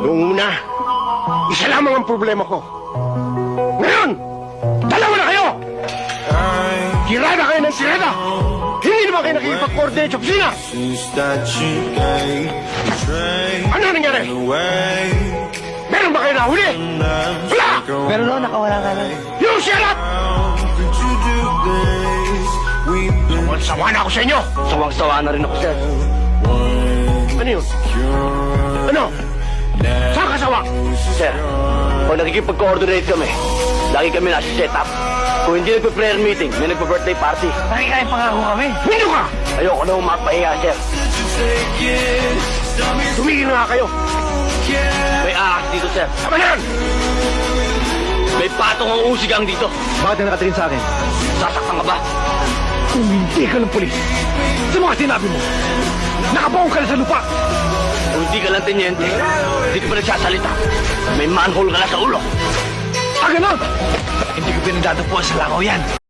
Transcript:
Noong una, isa lamang ang problema ko. Ngayon, dalawa na kayo! Tirada kayo ng tirada! Hindi naman kayo nakikipag-coordinate sa opisina! Ano nangyari? Meron ba kayo nahuli? Wala! Pero no, nakawala ka lang. You shut up! Sawang-sawa na ako sa inyo! Sawang-sawa na rin ako, sir. Ano yun? Ano? Saan ka sawa? Sir, pag nakikipag-coordinate kami, lagi kami nasa set-up. Kung hindi nagpa-prayer meeting, may nagpa-birthday party. Nakikain pangako kami. Hindi ka! Ayoko na umapahinga, sir. Tumigil na nga kayo! May ahas dito, sir. Tama na yan! May patong ang usigang dito. Bakit na nakatingin sa akin? Sasaktan ka ba? Kung hindi ka ng polis, sa mga sinabi mo, nakabaong ka na sa lupa! Kung hindi ka lang tenyente, hindi ka pa nagsasalita. May manhole ka na sa ulo. Ah, ganon! Hindi ko pinagdadapuan sa langaw yan.